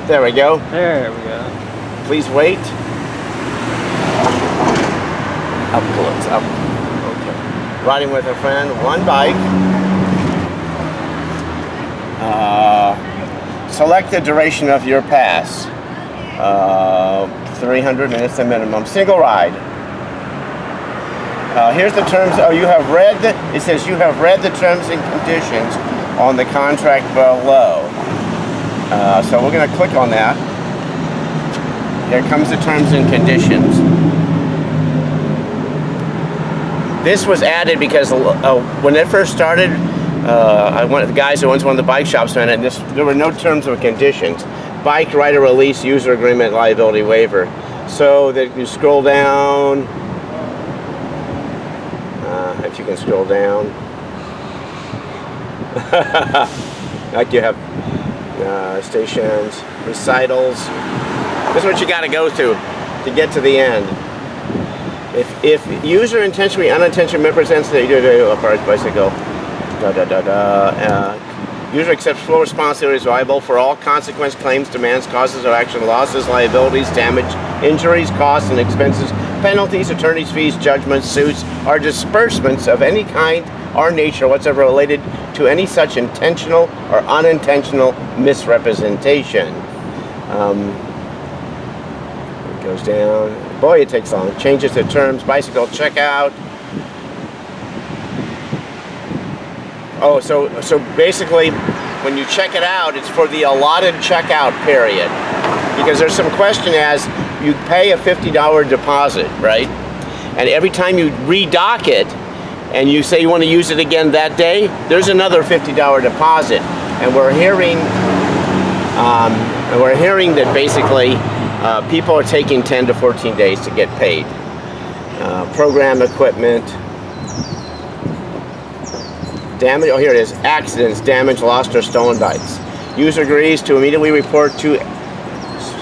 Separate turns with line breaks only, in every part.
There we go.
There we go.
Please wait. Up close, up. Okay. Riding with a friend, one bike. Select the duration of your pass. 300 minutes the minimum. Single ride. Here's the terms. Oh, you have read the. It says you have read the terms and conditions on the contract below. So we're going to click on that. Here comes the terms and conditions. This was added because when it first started, the guys who owns one of the bike shops ran it, and there were no terms or conditions. Bike rider release, user agreement, liability waiver. So that you scroll down, if you can scroll down, like you have stations, recitals. This is what you got to go to get to the end. If user intentionally, unintentionally misrepresents the bicycle, user accepts full responsibility, is liable for all consequence, claims, demands, causes of action, losses, liabilities, damage, injuries, costs, and expenses, penalties, attorney's fees, judgments, suits, or disbursements of any kind or nature whatsoever related to any such intentional or unintentional misrepresentation. It goes down. Boy, it takes long. Changes the terms. Bicycle checkout. Oh, so basically, when you check it out, it's for the allotted checkout period. Because there's some question as you pay a $50 deposit, right? And every time you redock it, and you say you want to use it again that day, there's another $50 deposit. And we're hearing that basically people are taking 10 to 14 days to get paid. Program equipment. Damage, oh here it is, accidents, damage, lost, or stolen bikes. User agrees to immediately report to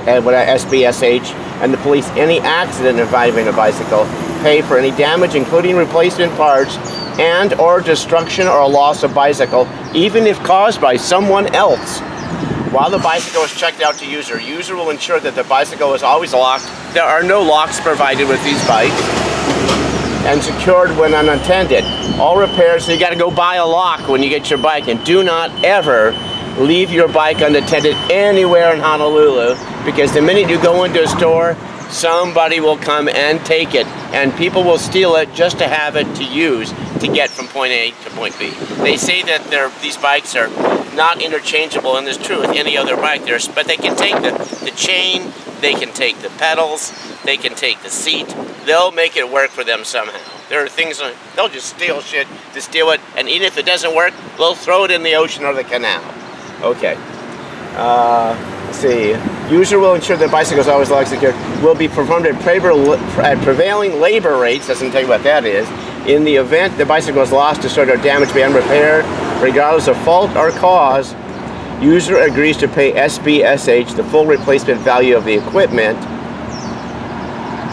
SBSH and the police any accident involving a bicycle, pay for any damage including replacement parts and or destruction or loss of bicycle, even if caused by someone else. While the bicycle is checked out to user, user will ensure that the bicycle is always locked. There are no locks provided with these bikes, and secured when unattended. All repairs, so you got to go buy a lock when you get your bike, and do not ever leave your bike unattended anywhere in Honolulu, because the minute you go into a store, somebody will come and take it, and people will steal it just to have it to use to get from point A to point B. They say that these bikes are not interchangeable, and it's true with any other bike, but they can take the chain, they can take the pedals, they can take the seat. They'll make it work for them somehow. There are things, they'll just steal shit to steal it, and even if it doesn't work, they'll throw it in the ocean or the canal. Okay. Let's see. User will ensure that bicycles always locked secure. Will be performed at prevailing labor rates, doesn't tell you what that is, in the event the bicycle is lost, destroyed, or damaged beyond repair, regardless of fault or cause. User agrees to pay SBSH the full replacement value of the equipment.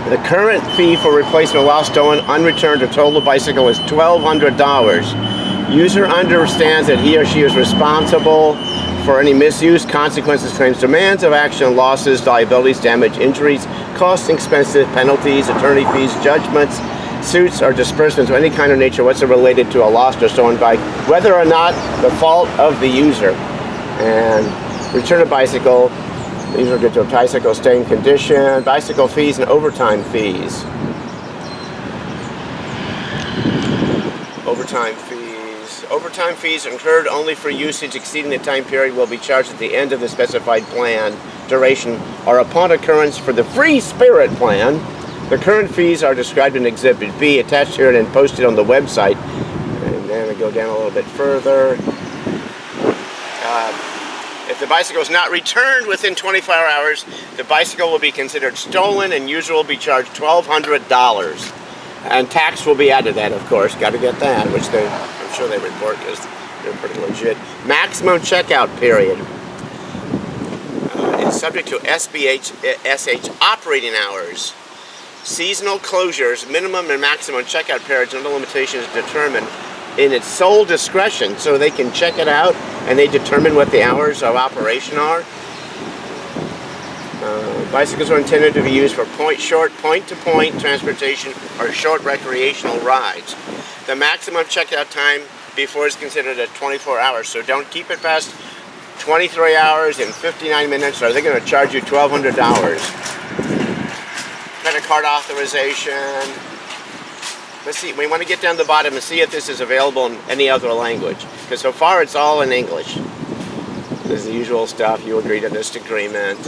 The current fee for replacement lost, stolen, unreturned, or totaled bicycle is $1,200. User understands that he or she is responsible for any misuse, consequences, claims, demands of action, losses, liabilities, damage, injuries, costs, expenses, penalties, attorney fees, judgments, suits, or disbursements of any kind or nature whatsoever related to a lost or stolen bike, whether or not the fault of the user. And return a bicycle. These are good to a bicycle stay in condition, bicycle fees, and overtime fees. Overtime fees. Overtime fees incurred only for usage exceeding the time period will be charged at the end of the specified plan duration or upon occurrence for the free spirit plan. The current fees are described in Exhibit B, attached here and posted on the website. And then we go down a little bit further. If the bicycle is not returned within 24 hours, the bicycle will be considered stolen and user will be charged $1,200. And tax will be added to that, of course. Got to get that, which I'm sure they report because they're pretty legit. Maximum checkout period is subject to SBSH operating hours. Seasonal closures, minimum and maximum checkout periods and limitations determined in its sole discretion, so they can check it out and they determine what the hours of operation are. Bicycles are intended to be used for short point-to-point transportation or short recreational rides. The maximum checkout time before is considered at 24 hours, so don't keep it past 23 hours and 59 minutes or they're going to charge you $1,200. Credit card authorization. Let's see, we want to get down to the bottom and see if this is available in any other language, because so far it's all in English. This is the usual stuff. You agree to this agreement.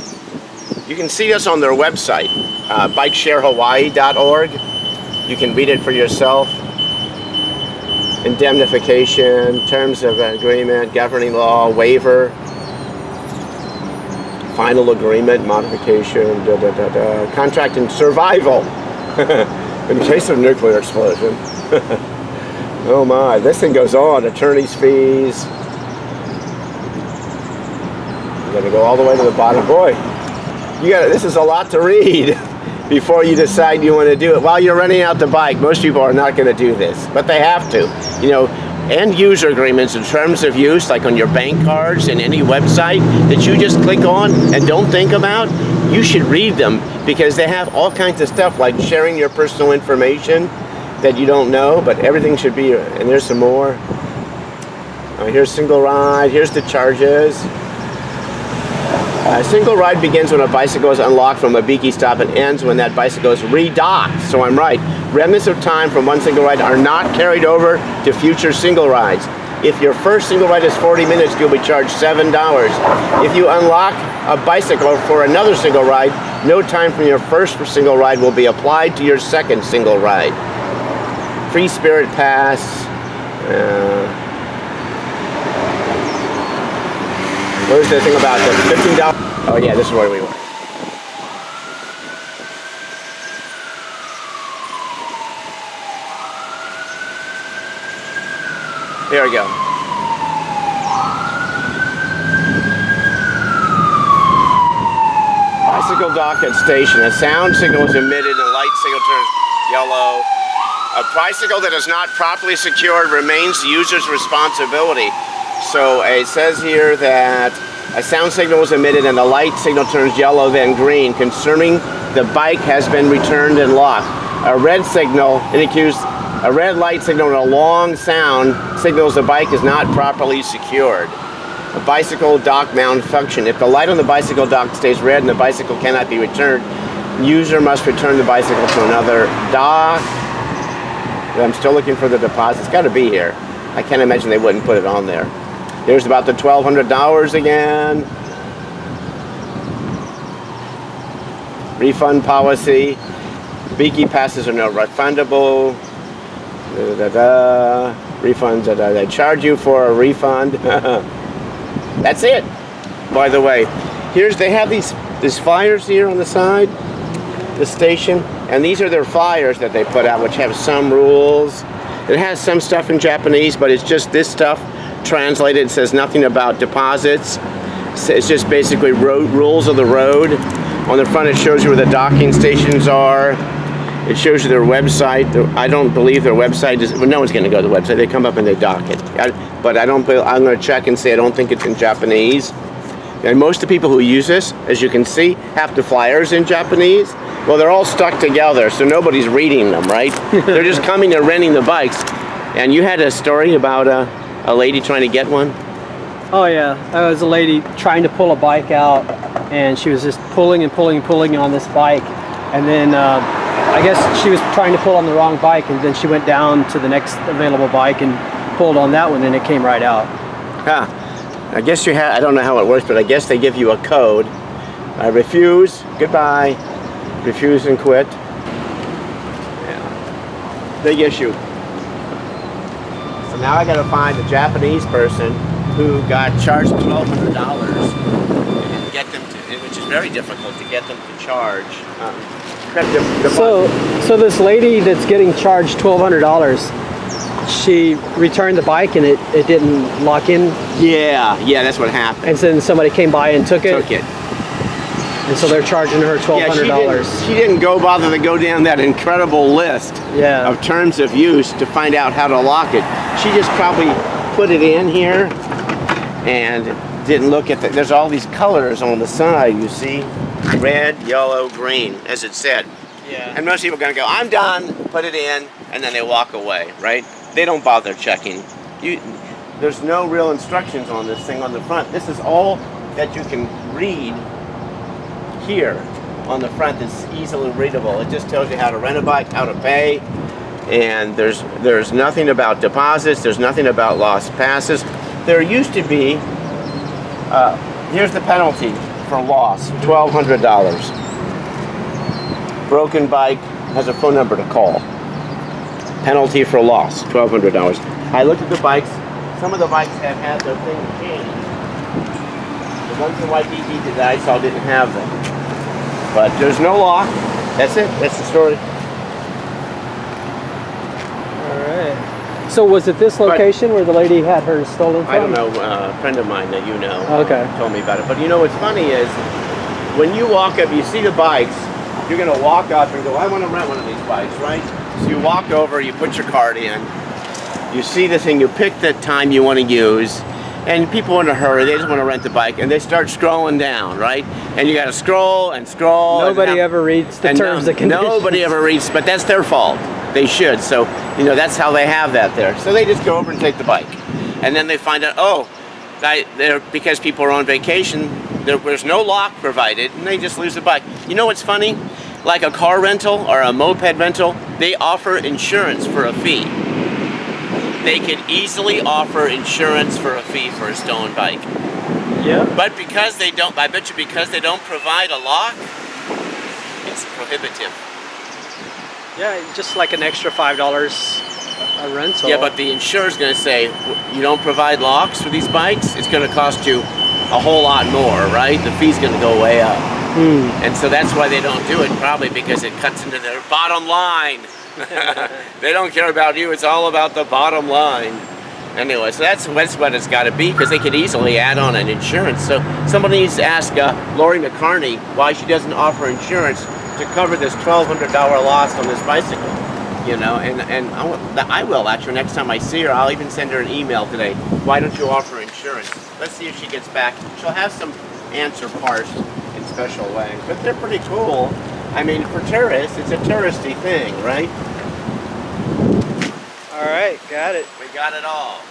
You can see us on their website, bikesharehawaii.org. You can read it for yourself. Indemnification, terms of agreement, governing law, waiver, final agreement, modification, contract and survival. In case of nuclear explosion. Oh my, this thing goes on. Attorney's fees. You're gonna go all the way to the bottom. Boy, this is a lot to read before you decide you want to do it. While you're renting out the bike, most people are not going to do this, but they have to. You know, end user agreements and terms of use, like on your bank cards and any website that you just click on and don't think about, you should read them, because they have all kinds of stuff like sharing your personal information that you don't know, but everything should be, and there's some more. Here's single ride, here's the charges. A single ride begins when a bicycle is unlocked from a Biki stop and ends when that bicycle is redocked. So I'm right. Remnants of time from one single ride are not carried over to future single rides. If your first single ride is 40 minutes, you'll be charged $7. If you unlock a bicycle for another single ride, no time from your first single ride will be applied to your second single ride. Free Spirit Pass. Where's the thing about the $15? Oh yeah, this is where we were. There we go. Bicycle dock at station. A sound signal is emitted and a light signal turns yellow. A bicycle that is not properly secured remains the user's responsibility. So it says here that a sound signal was emitted and the light signal turns yellow, then green, concerning the bike has been returned and locked. A red signal indicates a red light signal and a long sound signals the bike is not properly secured. A bicycle dock malfunction. If the light on the bicycle dock stays red and the bicycle cannot be returned, user must return the bicycle to another dock. I'm still looking for the deposit. It's got to be here. I can't imagine they wouldn't put it on there. There's about the $1,200 again. Refund policy. Biki passes are not refundable. Refunds that they charge you for a refund. That's it. By the way, they have these flyers here on the side, the station, and these are their flyers that they put out, which have some rules. It has some stuff in Japanese, but it's just this stuff translated. It says nothing about deposits. It's just basically rules of the road. On the front it shows you where the docking stations are. It shows you their website. I don't believe their website is, well, no one's going to go to the website. They come up and they dock it. But I'm going to check and say I don't think it's in Japanese. And most of the people who use this, as you can see, have the flyers in Japanese. Well, they're all stuck together, so nobody's reading them, right? They're just coming and renting the bikes. And you had a story about a lady trying to get one?
Oh yeah, there was a lady trying to pull a bike out, and she was just pulling and pulling and pulling on this bike. And then I guess she was trying to pull on the wrong bike, and then she went down to the next available bike and pulled on that one, and it came right out.
Huh. I guess you have, I don't know how it works, but I guess they give you a code. I refuse, goodbye, refuse and quit. Yeah. Big issue. So now I gotta find a Japanese person who got charged $1,200 and get them to, which is very difficult to get them to charge.
So this lady that's getting charged $1,200, she returned the bike and it didn't lock in?
Yeah, that's what happened.
And then somebody came by and took it?
Took it.
And so they're charging her $1,200.
Yeah, she didn't bother to go down that incredible list of terms of use to find out how to lock it. She just probably put it in here and didn't look at there's all these colors on the side, you see? Red, yellow, green, as it said.
Yeah.
And most people are gonna go, I'm done, put it in, and then they walk away, right? They don't bother checking. There's no real instructions on this thing on the front. This is all that you can read here on the front. It's easily readable. It just tells you how to rent a bike, how to pay, and there's nothing about deposits. There's nothing about lost passes. There used to be. Here's the penalty for loss: $1,200. Broken bike has a phone number to call. Penalty for loss: $1,200. I looked at the bikes. Some of the bikes have had their thing changed. The ones in Waikiki that I saw didn't have them. But there's no lock. That's it. That's the story.
All right. So was it this location where the lady had her stolen from?
I don't know. A friend of mine that you know told me about it. But you know what's funny is when you walk up, you see the bikes. You're going to walk up and go, I want to rent one of these bikes, right? So you walk over, you put your card in. You see the thing, you pick the time you want to use, and people are in a hurry, they just want to rent the bike, and they start scrolling down, right? And you got to scroll and scroll.
Nobody ever reads the terms and conditions.
Nobody ever reads, but that's their fault. They should, so, you know, that's how they have that there. So they just go over and take the bike. And then they find out, because people are on vacation, there's no lock provided, and they just lose the bike. You know what's funny? Like a car rental or a moped rental, they offer insurance for a fee. They can easily offer insurance for a fee for a stolen bike.
Yeah.
But because they don't, I bet you because they don't provide a lock, it's prohibitive.
Yeah, just like an extra $5 a rental.
Yeah, but the insurer's going to say, you don't provide locks for these bikes, it's going to cost you a whole lot more, right? The fee's going to go way up. And so that's why they don't do it, probably because it cuts into their bottom line. They don't care about you, it's all about the bottom line. Anyway, so that's what it's got to be, because they could easily add on an insurance. So somebody needs to ask Lori McCartney why she doesn't offer insurance to cover this $1,200 loss on this bicycle. You know, and I will actually, next time I see her, I'll even send her an email today. Why don't you offer insurance? Let's see if she gets back. She'll have some answer parsed in special language, but they're pretty cool. I mean, for tourists, it's a touristy thing, right?
All right, got it.
We got it all.